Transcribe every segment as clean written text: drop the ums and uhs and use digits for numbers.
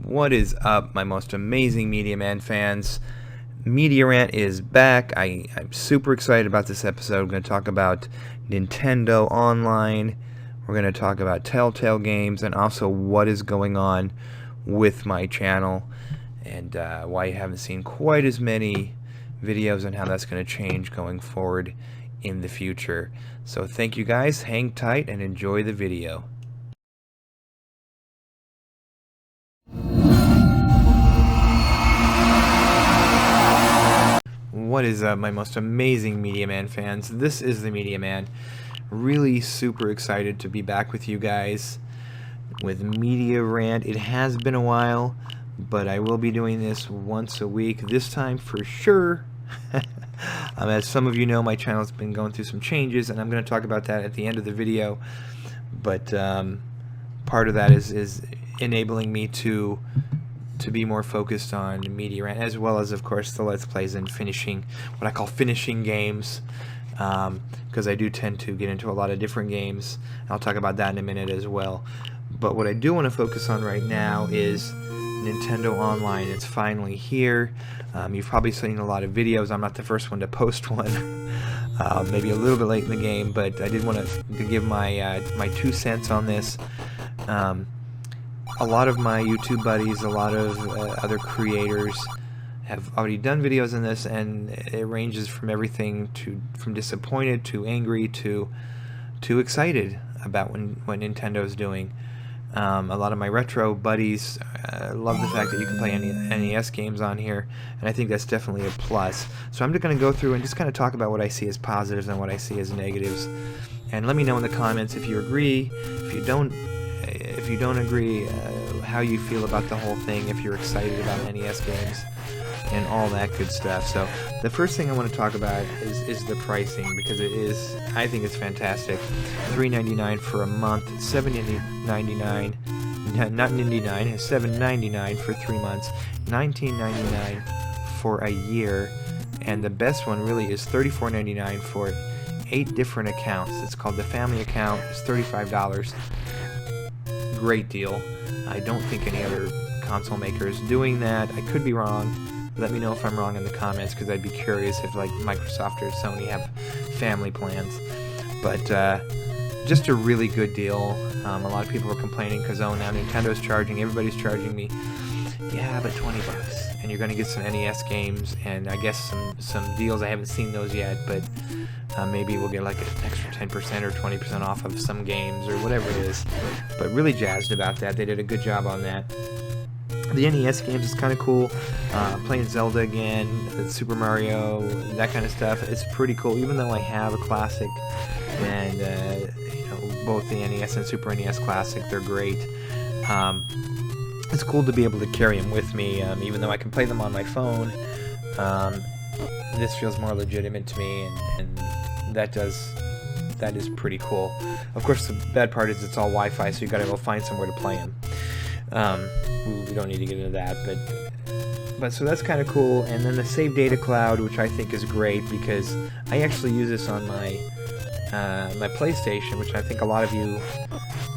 What is up, my most amazing Media Man fans? Mediarant is back. I'm super excited about this episode. We're going to talk about Nintendo Online. We're going to talk about Telltale games and also what is going on with my channel and why you haven't seen quite as many videos and how that's going to change going forward in the future. So thank you guys, hang tight and enjoy the video. What is up, my most amazing Media Man fans? This is the Media Man. Really super excited to be back with you guys with Mediarant. It has been a while, but I will be doing this once a week, this time for sure. As some of you know, my channel's been going through some changes, and I'm going to talk about that at the end of the video. But part of that is enabling me to be more focused on Mediarant, as well as, of course, the Let's Plays and finishing, what I call finishing games, because I do tend to get into a lot of different games. I'll talk about that in a minute as well. But what I do want to focus on right now is Nintendo Online. It's finally here. You've probably seen a lot of videos. I'm not the first one to post one. Maybe a little bit late in the game, but I did want to give my my 2 cents on this. A lot of my YouTube buddies, a lot of other creators have already done videos on this, and it ranges from everything from disappointed to angry to excited about what Nintendo's doing. A lot of my retro buddies love the fact that you can play NES games on here, and I think that's definitely a plus. So I'm just going to go through and just kind of talk about what I see as positives and what I see as negatives. And let me know in the comments if you agree, if you don't agree, how you feel about the whole thing, if you're excited about NES games and all that good stuff. So the first thing I want to talk about is the pricing, because I think it's fantastic. $3.99 for a month, $7.99, not 99, $7.99 for 3 months, $19.99 for a year, and the best one really is $34.99 for 8 different accounts. It's called the family account. It's $35. Great deal. I don't think any other console maker is doing that. I could be wrong. Let me know if I'm wrong in the comments, because I'd be curious if like Microsoft or Sony have family plans. But just a really good deal. A lot of people are complaining because, oh, now Nintendo's charging, everybody's charging me. Yeah, but $20, and you're going to get some NES games, and I guess some deals. I haven't seen those yet, but maybe we'll get like an extra 10% or 20% off of some games or whatever it is. But really jazzed about that. They did a good job on that. The NES games is kind of cool. Playing Zelda again, Super Mario, that kind of stuff. It's pretty cool, even though I have a Classic, and both the NES and Super NES Classic, they're great. It's cool to be able to carry them with me, even though I can play them on my phone. This feels more legitimate to me, and that is pretty cool. Of course, the bad part is it's all Wi-Fi, so you gotta go find somewhere to play them. We don't need to get into that, but so that's kind of cool. And then the Save Data Cloud, which I think is great, because I actually use this on my my PlayStation, which I think a lot of you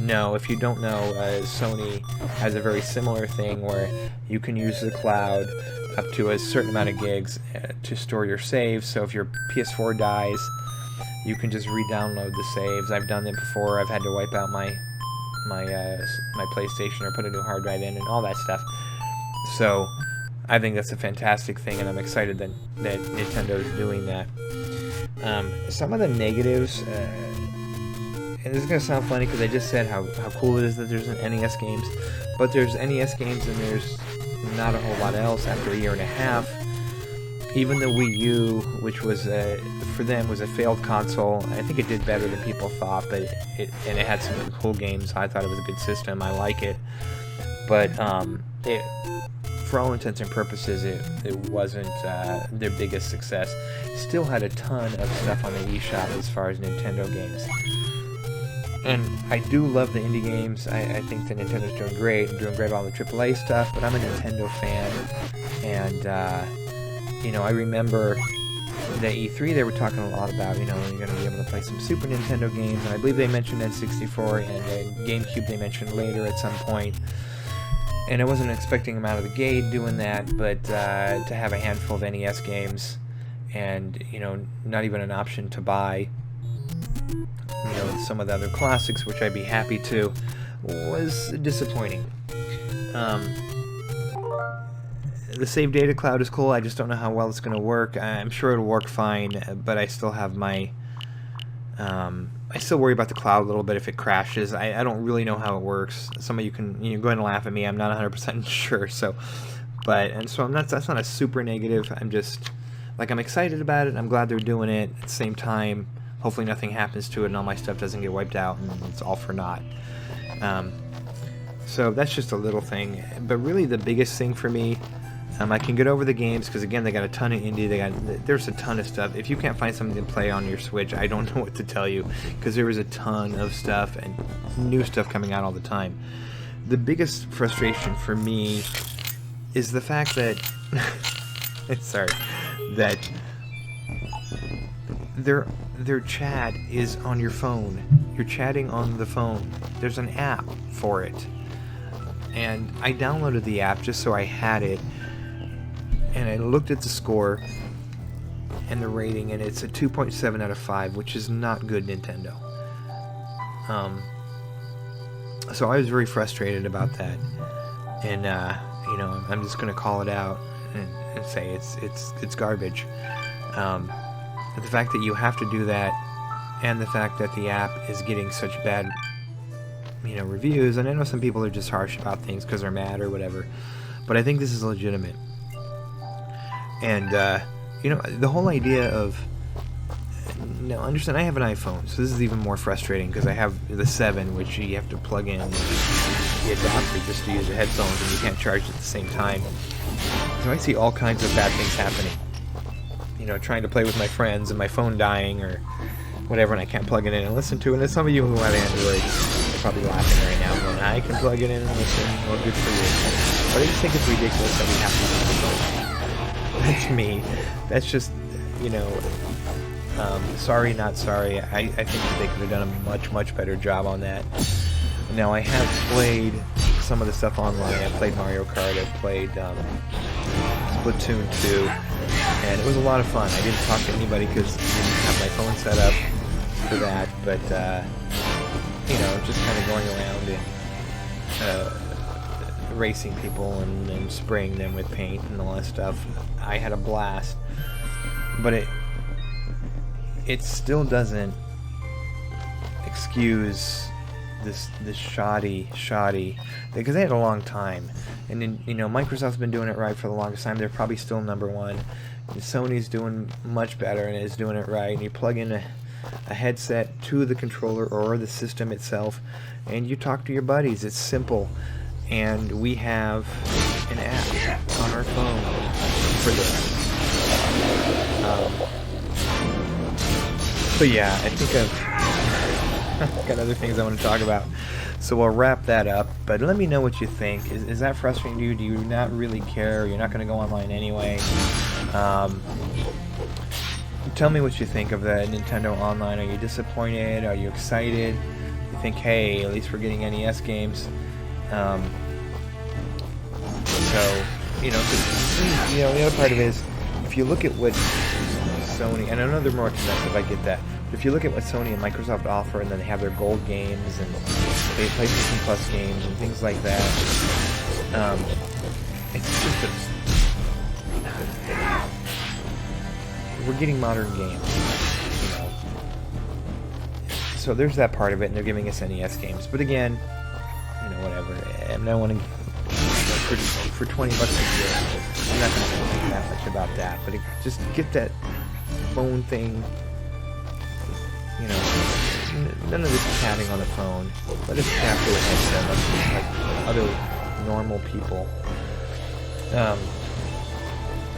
know. If you don't know, Sony has a very similar thing where you can use the cloud up to a certain amount of gigs to store your saves. So if your PS4 dies, you can just re-download the saves. I've done that before. I've had to wipe out my PlayStation or put a new hard drive in and all that stuff. So I think that's a fantastic thing, and I'm excited that Nintendo is doing that. Some of the negatives, and this is going to sound funny because I just said how cool it is that there's NES games, but there's NES games and there's not a whole lot else after a year and a half. Even the Wii U, which was for them was a failed console, I think it did better than people thought, but it had some cool games. I thought it was a good system. I like it, but for all intents and purposes, it wasn't their biggest success. Still had a ton of stuff on the eShop as far as Nintendo games. And I do love the indie games. I think that Nintendo's doing great with all the AAA stuff, but I'm a Nintendo fan, and I remember the E3 they were talking a lot about, you're going to be able to play some Super Nintendo games, and I believe they mentioned N64 and GameCube they mentioned later at some point. and I wasn't expecting them out of the gate doing that, but to have a handful of NES games and, you know, not even an option to buy, you know, some of the other classics, which I'd be happy to, was disappointing. The save data cloud is cool. I just don't know how well it's going to work. I'm sure it'll work fine, but I still have my... I still worry about the cloud a little bit if it crashes. I don't really know how it works. Some of you can, you know, go ahead and laugh at me. I'm not 100% sure. So, so I'm not. That's not a super negative. I'm just like, I'm excited about it. I'm glad they're doing it. At the same time, hopefully nothing happens to it and all my stuff doesn't get wiped out and it's all for naught. So that's just a little thing. But really, the biggest thing for me. I can get over the games because, again, they got a ton of indie. There's a ton of stuff. If you can't find something to play on your Switch, I don't know what to tell you, because there is a ton of stuff and new stuff coming out all the time. The biggest frustration for me is the fact that that their chat is on your phone. You're chatting on the phone. There's an app for it, and I downloaded the app just so I had it. And I looked at the score and the rating, and it's a 2.7 out of 5, which is not good, Nintendo. So I was very frustrated about that, and you know, I'm just going to call it out and say it's garbage. The fact that you have to do that, and the fact that the app is getting such bad, you know, reviews, and I know some people are just harsh about things because they're mad or whatever, but I think this is legitimate. And, you know, the whole idea of... Now, understand, I have an iPhone, so this is even more frustrating, because I have the 7, which you have to plug in the adapter just to use the headphones, and you can't charge at the same time. So I see all kinds of bad things happening. You know, trying to play with my friends, and my phone dying, or whatever, and I can't plug it in and listen to it. And some of you who have Android are probably laughing right now, going, I can plug it in and listen. Well, good for you. But I just think it's ridiculous that we have to use the phone. To me, that's just, you know, sorry, not sorry. I think that they could have done a much better job on that. Now, I have played some of the stuff online. I played Mario Kart, I played Splatoon 2, and it was a lot of fun. I didn't talk to anybody because I didn't have my phone set up for that, but, you know, just kind of going around and racing people and spraying them with paint and all that stuff. I had a blast, but it still doesn't excuse this shoddy, because they had a long time, and then, you know, Microsoft's been doing it right for the longest time. They're probably still number one. And Sony's doing much better and is doing it right. And you plug in a headset to the controller or the system itself, and you talk to your buddies. It's simple. And we have an app on our phone for this. But yeah, I think I've got other things I want to talk about. So we'll wrap that up. But let me know what you think. Is that frustrating to you? Do you not really care? You're not going to go online anyway? Tell me what you think of the Nintendo Online. Are you disappointed? Are you excited? You think, hey, at least we're getting NES games. So, you know, the other part of it is, if you look at what Sony, and I know they're more expensive, I get that, but if you look at what Sony and Microsoft offer, and then they have their gold games, and they PlayStation Plus games, and things like that, it's just we're getting modern games, you know. So there's that part of it, and they're giving us NES games. But again, you know, whatever. I mean, I want to, for $20 a year, I'm not going to think that much about that. But just get that phone thing, you know, none of this chatting on the phone. Let us chat through a headset like other normal people.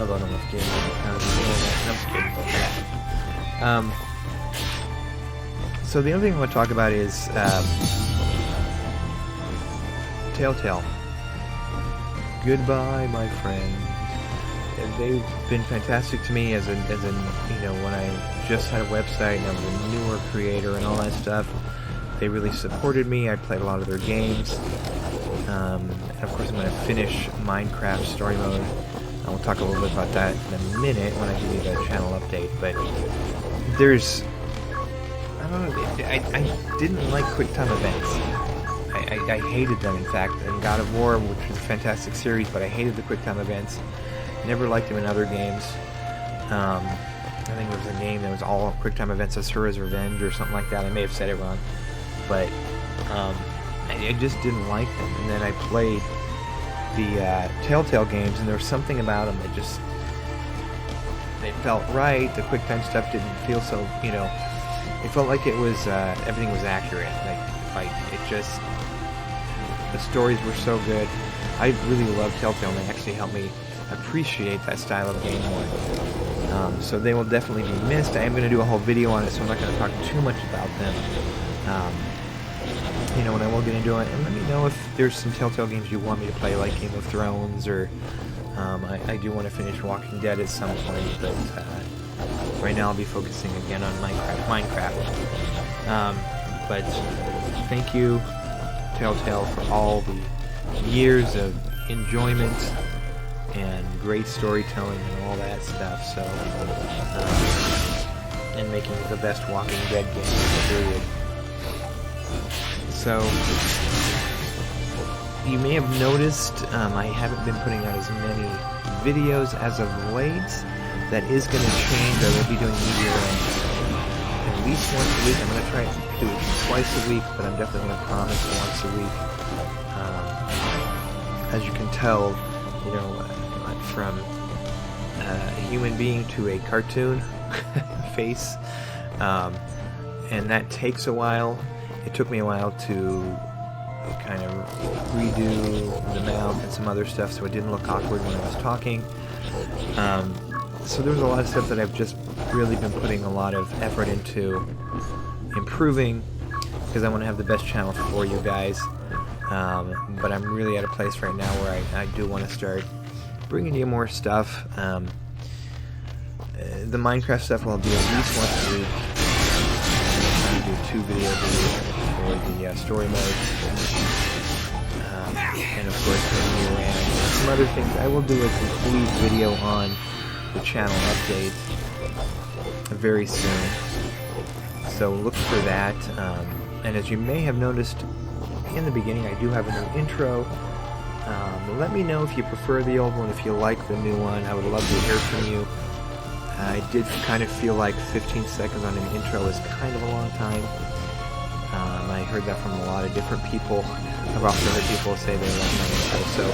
Although I don't know if gaming is kind of so the other thing I want to talk about is Telltale. Goodbye, my friend. They've been fantastic to me as a you know, when I just had a website and I was a newer creator and all that stuff. They really supported me. I played a lot of their games. And of course I'm going to finish Minecraft Story Mode. We'll talk a little bit about that in a minute when I give you the channel update. But there's... I don't know, I didn't like QuickTime events. I hated them, in fact, in God of War, which was a fantastic series, but I hated the QuickTime events. Never liked them in other games. I think there was a game that was all QuickTime events, Asura's Revenge or something like that. I may have said it wrong. But I just didn't like them. And then I played the Telltale games, and there was something about them that just... They felt right. The QuickTime stuff didn't feel so, you know... It felt like it was, everything was accurate. Like it just... The stories were so good. I really love Telltale, and they actually helped me appreciate that style of game more. So they will definitely be missed. I am going to do a whole video on it, so I'm not going to talk too much about them. You know, and I will get into it. And let me know if there's some Telltale games you want me to play, like Game of Thrones, or I do want to finish Walking Dead at some point, but right now I'll be focusing again on Minecraft. But thank you, Telltale, for all the years of enjoyment and great storytelling and all that stuff. So, and making it the best Walking Dead game, period. So, you may have noticed I haven't been putting out as many videos as of late. That is going to change. I will be doing Mediarant at least once a week. I'm going to try to do it twice a week, but I'm definitely going to promise once a week. As you can tell, you know, from a human being to a cartoon face, and that takes a while. It took me a while to kind of redo the mouth and some other stuff so it didn't look awkward when I was talking. So there's a lot of stuff that I've just really been putting a lot of effort into improving, because I want to have the best channel for you guys. But I'm really at a place right now where I do want to start bringing you more stuff. The Minecraft stuff will be at least once a week. I'm going to do 2 videos a week for the story mode. And of course, and some other things. I will do a complete video on the channel update very soon, so look for that. And as you may have noticed in the beginning, I do have a new intro. Let me know if you prefer the old one, if you like the new one. I would love to hear from you. I did kind of feel like 15 seconds on an intro is kind of a long time. I heard that from a lot of different people. I've also heard people say they like my intro, so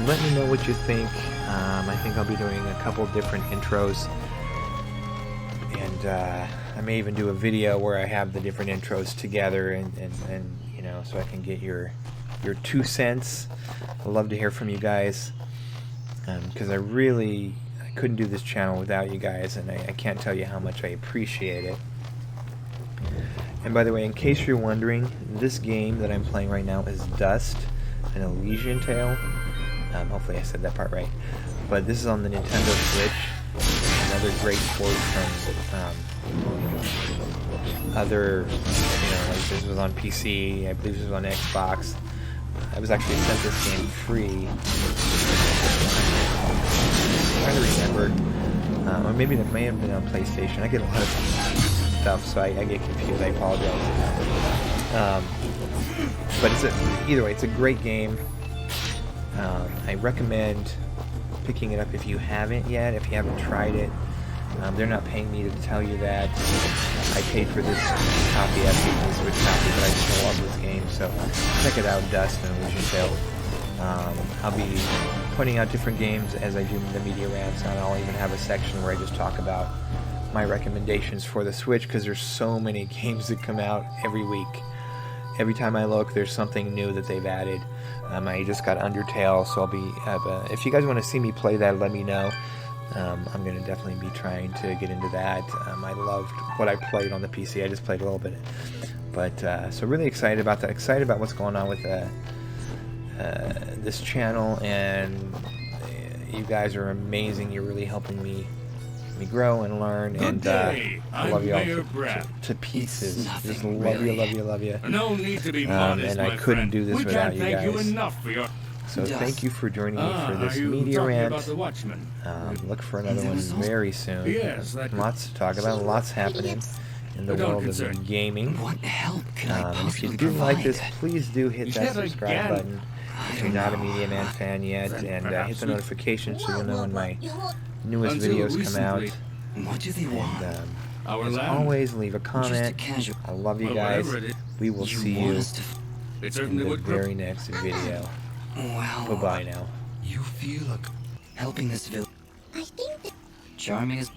let me know what you think. I think I'll be doing a couple different intros, and I may even do a video where I have the different intros together, and you know, so I can get your 2 cents. I'd love to hear from you guys, because I couldn't do this channel without you guys, and I can't tell you how much I appreciate it. And by the way, in case you're wondering, this game that I'm playing right now is Dust, an Elysian Tale. Hopefully I said that part right. But this is on the Nintendo Switch. Another great port from other, you know, like this was on PC, I believe this was on Xbox. I was actually sent this game free. I'm trying to remember. Or maybe it may have been on PlayStation. I get a lot of stuff, so I get confused. I apologize. But either way, it's a great game. I recommend picking it up if you haven't yet, if you haven't tried it. They're not paying me to tell you that. I paid for this copy, I paid for the Switch copy, but I just love this game, so check it out, Dust and Elysian Tale. I'll be pointing out different games as I do the media rants, and I'll even have a section where I just talk about my recommendations for the Switch, because there's so many games that come out every week. Every time I look, there's something new that they've added. I just got Undertale, so I'll be... if you guys want to see me play that, let me know. I'm going to definitely be trying to get into that. I loved what I played on the PC. I just played a little bit. But, so really excited about that. Excited about what's going on with this channel. And you guys are amazing. You're really helping me me grow and learn, and I love you all to pieces. Nothing Just love really. you, love you, love you. No need to be modest, And I my couldn't friend. do this We without can't you thank you guys. enough for your... So thank you for joining me for this are you media talking rant. about the Watchmen? Look for another one very soon. Yes, that could- Lots to talk about, lots happening in the Don't world concern. of gaming. What help can I And if you possibly do provide? like this, please do hit that Yet subscribe again. button if you're not a Media Man fan yet, Then and hit perhaps the we- notification so you'll know when my newest Until videos come out. recently, What do they want? And Our as land. always, leave a Just a comment. casual. I love you Well, guys. whatever it is, We will You see want you us to it in certainly the would grow. very next video. Well, Bye-bye now. you feel like helping this village. I think that Charming as